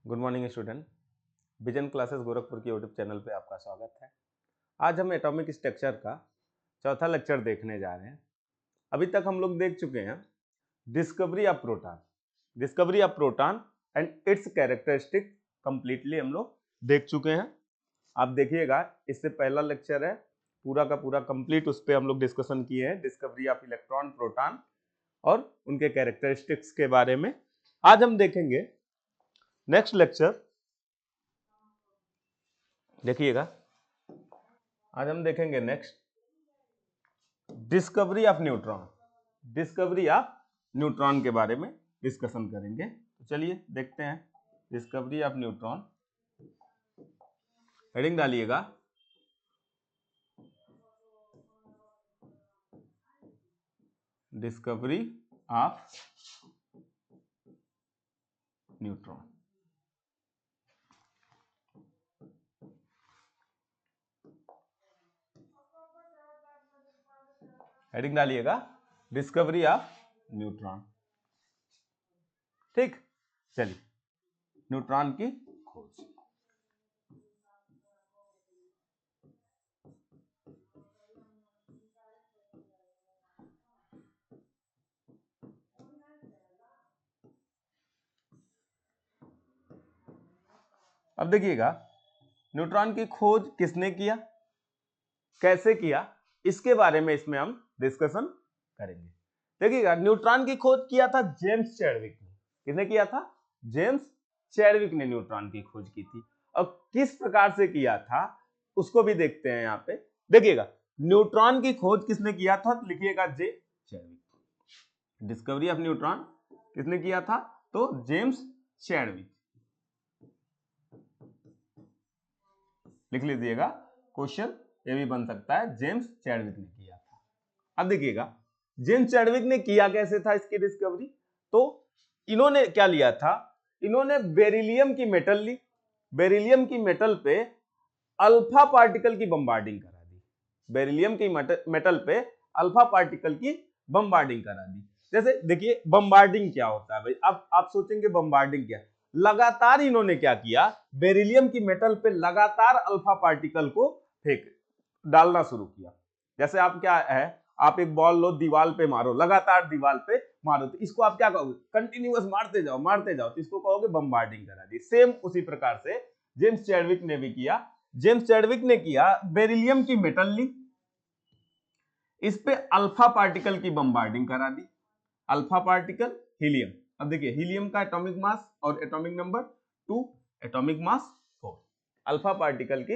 Good morning student. Vision classes Gorakhpur के YouTube channel पे आपका स्वागत है। आज हम एटॉमिक स्ट्रक्चर का चौथा लेक्चर देखने जा रहे हैं। अभी तक हम लोग देख चुके हैं discovery of proton and it's characteristic completely हम लोग देख चुके हैं। आप देखिएगा, इससे पहला लेक्चर है पूरा का पूरा कंप्लीट, उस पर हम लोग डिस्कशन किए हैं डिस्कवरी ऑफ इलेक्ट्रॉन प्रोटॉन और उनके कैरेक्टरिस्टिक्स के बारे में। आज हम देखेंगे नेक्स्ट लेक्चर, देखिएगा आज हम देखेंगे नेक्स्ट डिस्कवरी ऑफ न्यूट्रॉन के बारे में डिस्कशन करेंगे। तो चलिए देखते हैं डिस्कवरी ऑफ न्यूट्रॉन। हेडिंग डालिएगा डिस्कवरी ऑफ न्यूट्रॉन। हेडिंग डालिएगा डिस्कवरी ऑफ न्यूट्रॉन। ठीक, चलिए न्यूट्रॉन की खोज। अब देखिएगा न्यूट्रॉन की खोज किसने किया, कैसे किया, इसके बारे में इसमें हम डिस्कशन करेंगे। देखिएगा न्यूट्रॉन की खोज किया था जेम्स चैडविक ने। किसने किया था? जेम्स चैडविक ने न्यूट्रॉन की खोज की थी। और किस प्रकार से किया था उसको भी देखते हैं। यहाँ पे देखिएगा न्यूट्रॉन की खोज किसने किया था, तो लिखिएगा जे चैडविक। डिस्कवरी ऑफ न्यूट्रॉन किसने किया था? तो जेम्स चैडविक। लिख लीजिएगा, क्वेश्चन ये भी बन सकता है, जेम्स चैडविक ने किया था। अब देखिएगा जेम्स चैडविक ने किया कैसे था इसकी डिस्कवरी। तो इन्होंने क्या लिया था, इन्होंने बेरिलियम की मेटल ली, बेरिलियम की मेटल पे अल्फा पार्टिकल की बम्बार्डिंग करा दी। बेरिलियम की मेटल पे अल्फा पार्टिकल की बम्बार्डिंग करा दी। जैसे देखिए बम्बार्डिंग क्या होता है भाई, अब आप सोचेंगे बम्बार्डिंग क्या, लगातार इन्होंने क्या किया, बेरिलियम की मेटल पे लगातार अल्फा पार्टिकल को फेंक डालना शुरू किया। जैसे आप क्या है, आप एक बॉल लो, दीवार पे मारो, लगातार दीवार पे मारो, तो इसको आप क्या कहोगे? कंटिन्यूअस मारते जाओ, तो इसको कहोगे बम्बार्डिंग करा दी। सेम उसी प्रकार से जेम्स चैडविक ने भी किया। जेम्स चैडविक ने किया, बेरिलियम की मेटल ली, इस पे अल्फा पार्टिकल की बम्बार्डिंग करा दी। Alpha particle helium. अब देखिए हीलियम का एटॉमिक मास और atomic number 2, atomic mass 4। Alpha particle की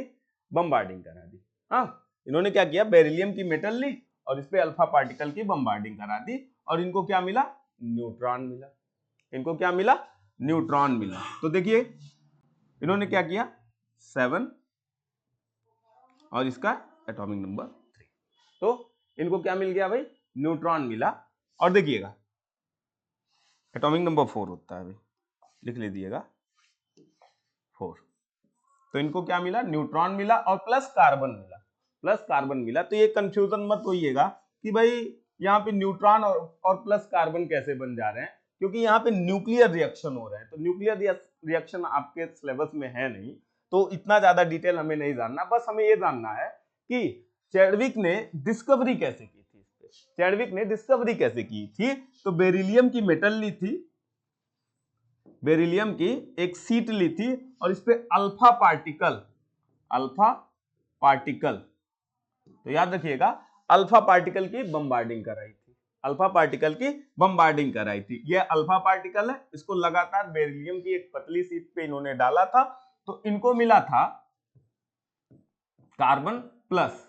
बम्बार्डिंग करा दी। हाँ, इन्होंने क्या किया, बेरिलियम की मेटल ली और इस पे अल्फा पार्टिकल की बम्बार्डिंग करा दी और इनको क्या मिला? न्यूट्रॉन मिला। इनको क्या मिला? न्यूट्रॉन मिला। तो देखिए इन्होंने क्या किया, 7 और इसका एटॉमिक नंबर 3। तो इनको क्या मिल गया भाई? न्यूट्रॉन मिला। और देखिएगा एटॉमिक नंबर 4 होता है भाई, लिख लीजिएगा 4। तो इनको क्या मिला? न्यूट्रॉन मिला और प्लस कार्बन मिला। तो ये कंफ्यूजन मत होइएगा कि भाई यहाँ पे न्यूट्रॉन और प्लस कार्बन कैसे बन जा रहे हैं, क्योंकि यहाँ पे न्यूक्लियर रिएक्शन हो रहा है। तो न्यूक्लियर रिएक्शन आपके सिलेबस में है नहीं, तो इतना ज्यादा डिटेल हमें नहीं जानना। बस हमें ये जानना है कि चैडविक ने डिस्कवरी कैसे की थी। चैडविक ने डिस्कवरी कैसे की थी? तो बेरिलियम की मेटल ली थी, बेरिलियम की एक सीट ली थी और इस पे अल्फा पार्टिकल, तो याद रखिएगा अल्फा पार्टिकल की बम्बार्डिंग कराई थी। अल्फा पार्टिकल की बम्बार्डिंग कराई थी। ये अल्फा पार्टिकल है, इसको लगातार बेरिलियम की एक पतली सीट पे इन्होंने डाला था। तो इनको मिला था कार्बन प्लस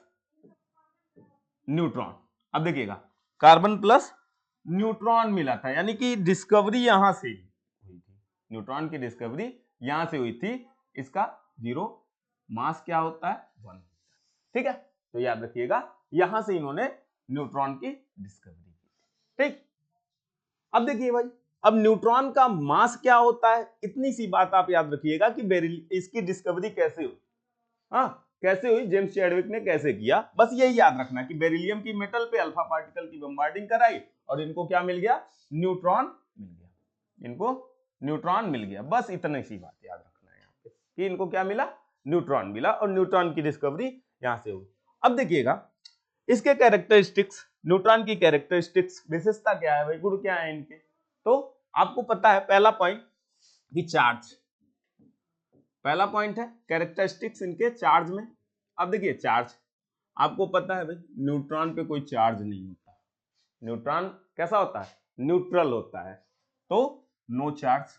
न्यूट्रॉन। अब देखिएगा कार्बन प्लस न्यूट्रॉन मिला था, यानी कि डिस्कवरी यहां से हुई थी। न्यूट्रॉन की डिस्कवरी यहां से हुई थी। इसका 0 मास क्या होता है? 1। ठीक है, तो याद रखिएगा यहां से इन्होंने न्यूट्रॉन की डिस्कवरी की। ठीक, अब देखिए भाई, अब न्यूट्रॉन का मास क्या होता है, इतनी सी बात आप याद रखिएगा कि इसकी डिस्कवरी कैसे हुई। हाँ, कैसे हुई, जेम्स चैडविक ने कैसे किया, बस यही याद रखना कि बेरिलियम की मेटल पे अल्फा पार्टिकल की बम्बार्डिंग कराई और इनको क्या मिल गया? न्यूट्रॉन मिल गया। इनको न्यूट्रॉन मिल गया। बस इतनी सी बात याद रखना है यहाँ पे कि इनको क्या मिला, न्यूट्रॉन मिला, और न्यूट्रॉन की डिस्कवरी यहां से होगी। अब देखिएगा इसके कैरेक्टरिस्टिक्स, न्यूट्रॉन की कैरेक्टरिस्टिक्स, विशेषता क्या है भाई, गुण क्या है इनके, तो आपको पता है पहला पॉइंट कि चार्ज, पहला पॉइंट है कैरेक्टरिस्टिक्स इनके चार्ज में। अब देखिए चार्ज, आपको पता है भाई न्यूट्रॉन पे कोई चार्ज नहीं होता, न्यूट्रॉन कैसा होता है, न्यूट्रल होता है, तो नो चार्ज,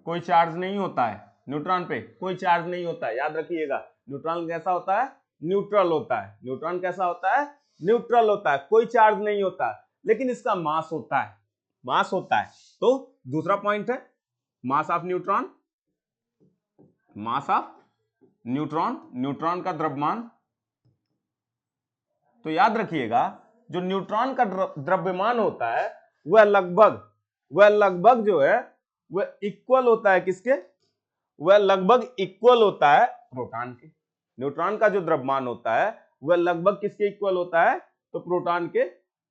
कोई चार्ज नहीं होता है न्यूट्रॉन पे, कोई चार्ज नहीं होता है, याद रखिएगा। न्यूट्रॉन कैसा होता है, न्यूट्रल होता है, न्यूट्रॉन कैसा होता है, न्यूट्रल होता है, कोई चार्ज नहीं होता, लेकिन इसका मास होता है, मास होता है। तो दूसरा पॉइंट है मास of neutron, mass of neutron, neutron का द्रव्यमान। तो याद रखिएगा जो न्यूट्रॉन का द्रव्यमान होता है वह लगभग जो है वह इक्वल होता है किसके, वह लगभग इक्वल होता है प्रोटॉन के। न्यूट्रॉन का जो द्रव्यमान होता है वह लगभग किसके इक्वल होता है, तो प्रोटॉन के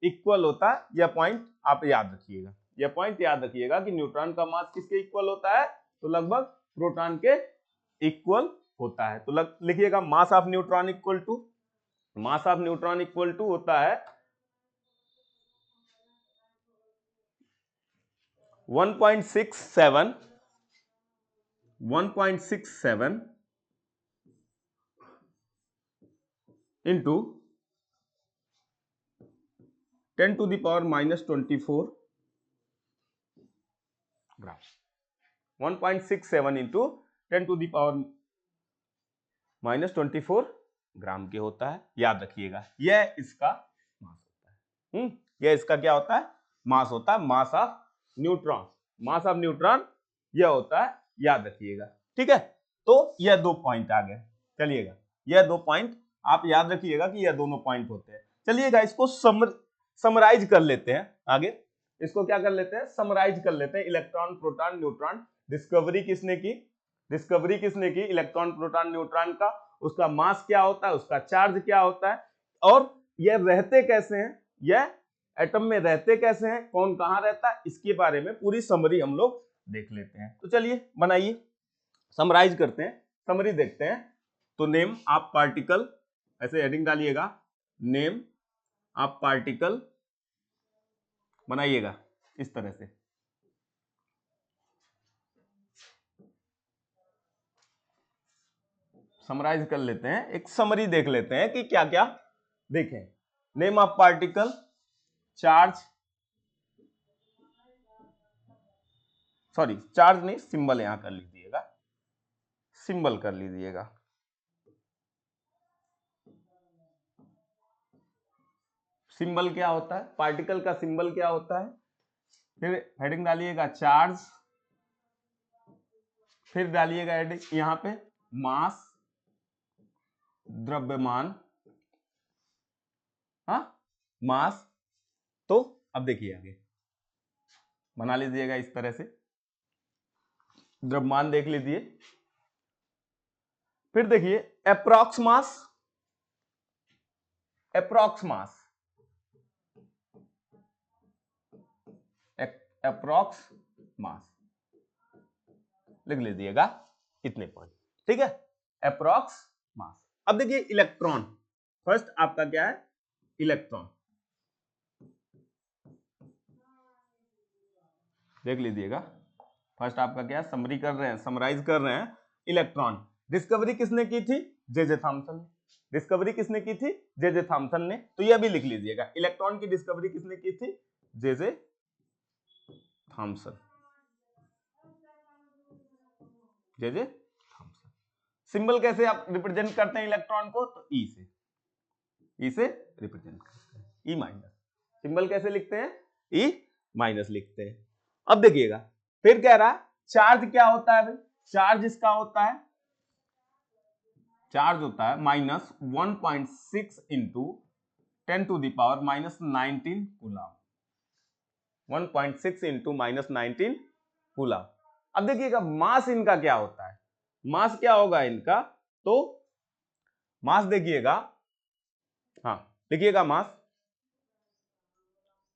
इक्वल होता है। यह पॉइंट आप याद रखिएगा, यह पॉइंट याद रखिएगा कि न्यूट्रॉन का मास किसके इक्वल होता है, तो लगभग प्रोटॉन के इक्वल होता है। तो लिखिएगा mass of neutron equal to, mass of neutron equal to होता है 1.67 into 10 to the power minus 24 gram, 1.67 into 10 to the power minus 24 ग्राम के होता है। याद रखिएगा यह इसका मास होता है। यह इसका क्या होता है, मास होता है, मास of neutron, mass of neutron यह होता है, याद रखिएगा। ठीक है, तो यह दो पॉइंट आ गए। चलिएगा यह दो पॉइंट आप याद रखिएगा कि यह दोनों पॉइंट होते हैं। चलिएगा इसको समराइज कर लेते हैं आगे, इसको क्या कर लेते हैं, समराइज कर लेते हैं। इलेक्ट्रॉन प्रोटॉन न्यूट्रॉन डिस्कवरी किसने की, डिस्कवरी किसने की, इलेक्ट्रॉन प्रोटॉन न्यूट्रॉन का, उसका मास क्या होता है, उसका चार्ज क्या होता है, और यह रहते कैसे हैं, यह एटम में रहते कैसे हैं, कौन कहां रहता है, इसके बारे में पूरी समरी हम लोग देख लेते हैं। तो चलिए बनाइए, समराइज करते हैं, समरी देखते हैं। तो नेम ऑफ पार्टिकल, ऐसे हेडिंग डालिएगा, नेम ऑफ पार्टिकल बनाइएगा इस तरह से। समराइज कर लेते हैं, एक समरी देख लेते हैं कि क्या क्या देखें। Name of particle, charge, sorry charge नहीं, सिंबल यहां कर लीजिएगा, सिंबल कर लीजिएगा। सिंबल क्या होता है, पार्टिकल का सिंबल क्या होता है, फिर हेडिंग डालिएगा चार्ज, फिर डालिएगा हेडिंग यहां पे मास, द्रव्यमान, हाँ मास। तो अब देखिए आगे बना लीजिएगा इस तरह से, द्रव्यमान देख लीजिए, फिर देखिए एप्रॉक्स मास, एप्रॉक्स मास, एप्रॉक्स मास लिख लीजिएगा इतने पॉइंट। ठीक है, एप्रॉक्स मास। अब देखिए इलेक्ट्रॉन, फर्स्ट आपका क्या है, इलेक्ट्रॉन देख लीजिएगा, फर्स्ट आपका क्या है, समरी कर रहे हैं, समराइज कर रहे हैं। इलेक्ट्रॉन डिस्कवरी किसने की थी, जे थॉमसन ने, डिस्कवरी किसने की थी, जे थॉमसन ने। तो यह भी लिख लीजिएगा, इलेक्ट्रॉन की डिस्कवरी किसने की थी, J Thomson, J Thomson. Symbol कैसे आप रिप्रेजेंट करते हैं इलेक्ट्रॉन को, तो ई से, ई से रिप्रेजेंट करते हैं, ई माइनस। सिंबल कैसे लिखते हैं, ई माइनस लिखते हैं। अब देखिएगा फिर कह रहा है चार्ज क्या होता है भाई, चार्ज इसका होता है, चार्ज होता है -1.6 into 10 to the power -19 coulomb, 1.6 into -19 coulomb. अब देखिएगा मास इनका क्या होता है, मास क्या होगा इनका, तो मास देखिएगा, हाँ लिखिएगा मास,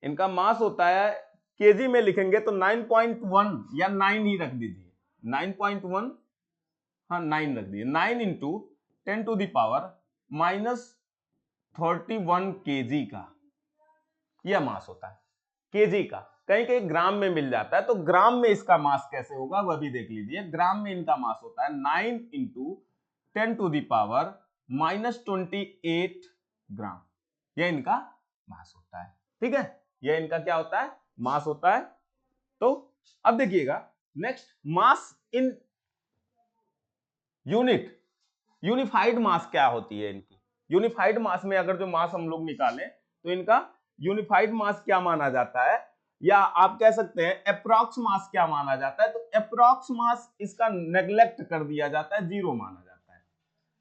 इनका मास होता है केजी में लिखेंगे तो 9.1 या 9 ही रख दीजिए, 9.1, हाँ 9 रख दीजिए। 9 into 10 to the power -31 KG का यह मास होता है, केजी का। कहीं कहीं ग्राम में मिल जाता है, तो ग्राम में इसका मास कैसे होगा वह भी देख लीजिए। ग्राम में इनका मास होता है 9 इंटू 10 टू द पावर -28 ग्राम, यह इनका मास होता है। ठीक है, यह इनका क्या होता है, मास होता है। तो अब देखिएगा next, mass in unit, unified mass क्या होती है इनकी। यूनिफाइड मास में अगर जो मास हम लोग निकालें तो इनका यूनिफाइड मास क्या माना जाता है, या आप कह सकते हैं अप्रॉक्स मास क्या माना जाता है। तो अप्रॉक्स मास इसका नेग्लेक्ट कर दिया जाता है, जीरो माना जाता है।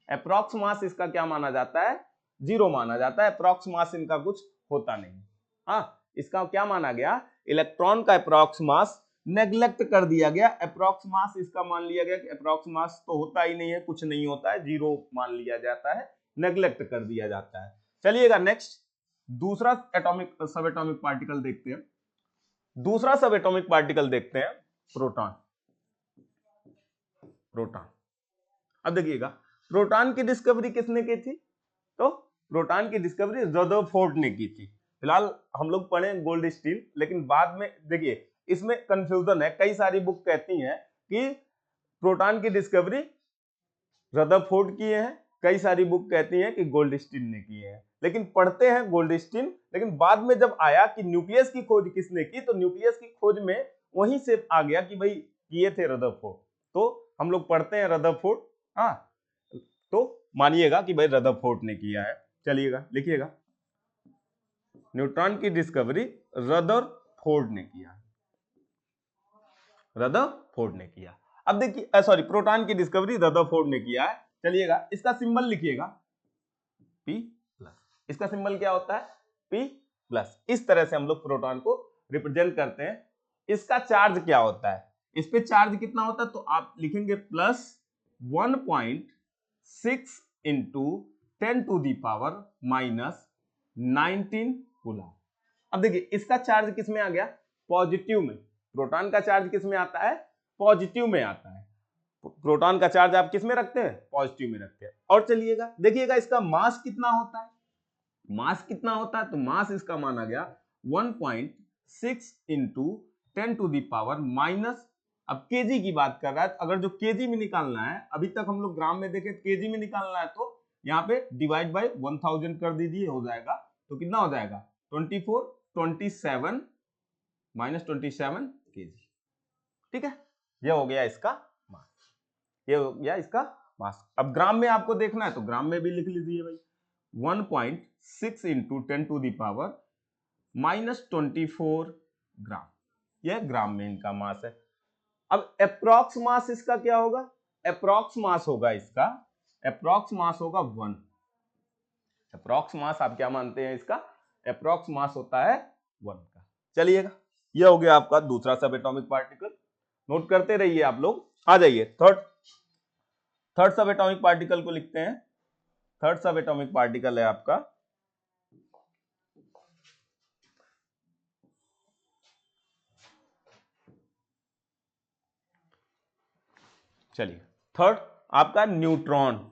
अप्रॉक्स मास इसका क्या माना जाता है, जीरो माना जाता है। अप्रॉक्स मास इनका कुछ होता नहीं। हाँ, इसका क्या माना गया, इलेक्ट्रॉन का अप्रॉक्स मास नेग्लेक्ट कर दिया गया। अप्रॉक्स मास इसका मान लिया गया कि अप्रॉक्स मास तो होता ही नहीं है, कुछ नहीं होता है, जीरो मान लिया जाता है, नेग्लेक्ट कर दिया जाता है। चलिएगा नेक्स्ट, दूसरा एटॉमिक सब एटॉमिक पार्टिकल देखते हैं। दूसरा सब एटॉमिक पार्टिकल देखते हैं, प्रोटॉन। प्रोटॉन, अब देखिएगा प्रोटॉन की डिस्कवरी किसने की थी, तो प्रोटॉन की डिस्कवरी रदरफोर्ड ने की थी। फिलहाल हम लोग पढ़े गोल्ड स्टील, लेकिन बाद में देखिए इसमें कंफ्यूजन है। कई सारी बुक कहती हैं कि प्रोटॉन की डिस्कवरी रदरफोर्ड किए हैं, कई सारी बुक कहती हैं कि गोल्ड स्टील ने किए हैं, लेकिन पढ़ते हैं गोल्ड स्टील। लेकिन बाद में जब आया कि न्यूक्लियस की खोज किसने की, तो न्यूक्लियस की खोज में वहीं से आ गया कि भाई किए थे रदरफोर्ड, तो हम लोग पढ़ते हैं रदरफोर्ड। हाँ, तो मानिएगा कि भाई रदरफोर्ड ने किया है। चलिएगा लिखिएगा, न्यूट्रॉन की डिस्कवरी रदरफोर्ड ने किया, रदरफोर्ड ने किया। अब देखिए सॉरी, प्रोटॉन की डिस्कवरी रदरफोर्ड ने किया है। चलिएगा इसका सिंबल लिखिएगा P+। इसका सिंबल क्या होता है, P+। इस तरह से हम लोग प्रोटॉन को रिप्रेजेंट करते हैं। इसका चार्ज क्या होता है, इस पे चार्ज कितना होता है, तो आप लिखेंगे +1.6 into 10 to the power -19 coulomb. अब देखिए इसका चार्ज किस में आ गया, पॉजिटिव में। प्रोटॉन का चार्ज किस में आता है, पॉजिटिव में आता है। प्रोटॉन का चार्ज आप किस में रखते हैं, पॉजिटिव में रखते हैं। और चलिएगा देखिएगा इसका मास कितना होता है, मास कितना होता है, तो मास इसका माना गया 1.6 into 10 to the power minus, अब केजी की बात कर रहा है, अगर जो केजी में निकालना है, अभी तक हम लोग ग्राम में देखे केजी में निकालना है, तो यहाँ पे डिवाइड बाय 1000 कर दीजिए, हो जाएगा। तो कितना हो जाएगा 27 -27 केजी। ठीक है, यह हो गया इसका मास, ये हो गया इसका मास। अब ग्राम में आपको देखना है तो ग्राम में भी लिख लीजिए भाई, 1.6 इंटू 10 टू दी पावर -24 ग्राम, यह ग्राम में इनका मास है। अब अप्रॉक्स मास इसका क्या होगा, अप्रॉक्स मास होगा इसका, अप्रॉक्स मास होगा 1। अप्रॉक्स मास आप क्या मानते हैं इसका, अप्रॉक्स मास होता है 1 का। चलिएगा यह हो गया आपका दूसरा सब एटॉमिक पार्टिकल, नोट करते रहिए आप लोग। आ जाइए थर्ड सब एटॉमिक पार्टिकल को लिखते हैं। थर्ड सब एटॉमिक पार्टिकल है आपका, चलिए थर्ड आपका न्यूट्रॉन।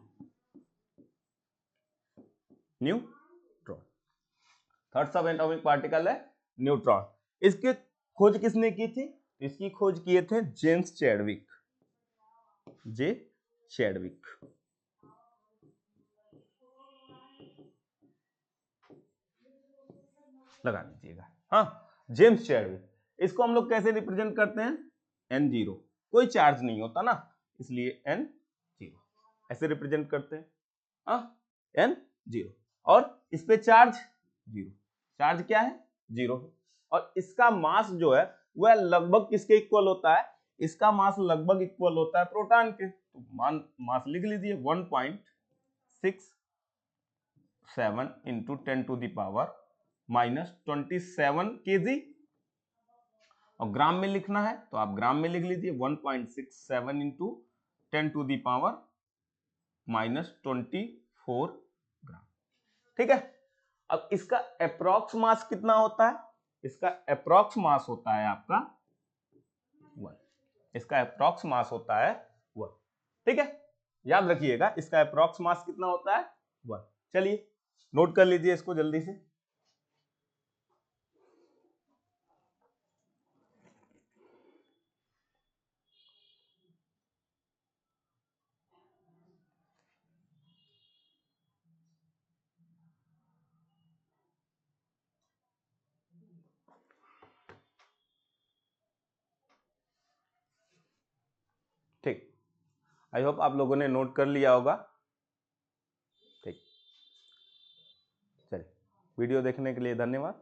न्यूट्रॉन थर्ड सब एटॉमिक पार्टिकल है न्यूट्रॉन। इसकी खोज किसने की थी, इसकी खोज किए थे जेम्स चैडविक, जे चैडविक। लगा दीजिएगा, हाँ जेम्स चैडविक। इसको हम लोग कैसे रिप्रेजेंट करते हैं, N0, कोई चार्ज नहीं होता ना, इसलिए N0 ऐसे रिप्रेजेंट करते हैं, हाँ N0। और इस पे चार्ज 0, चार्ज क्या है 0। और इसका मास जो है वह लगभग किसके इक्वल होता है, इसका मास लगभग इक्वल होता है प्रोटॉन के। तो मास लिख लीजिए 1.67 into 10 to the power -27 KG. और ग्राम में लिखना है तो आप ग्राम में लिख लीजिए 1.67 इंटू 10 टू दी पावर -24 ग्राम। ठीक है, अब इसका अप्रॉक्स मास कितना होता है, इसका अप्रॉक्स मास होता है आपका 1, इसका अप्रॉक्स मास होता है 1। ठीक है, याद रखिएगा इसका अप्रॉक्स मास कितना होता है 1। चलिए नोट कर लीजिए इसको जल्दी से। ठीक, आई होप आप लोगों ने नोट कर लिया होगा। ठीक, चलिए वीडियो देखने के लिए धन्यवाद।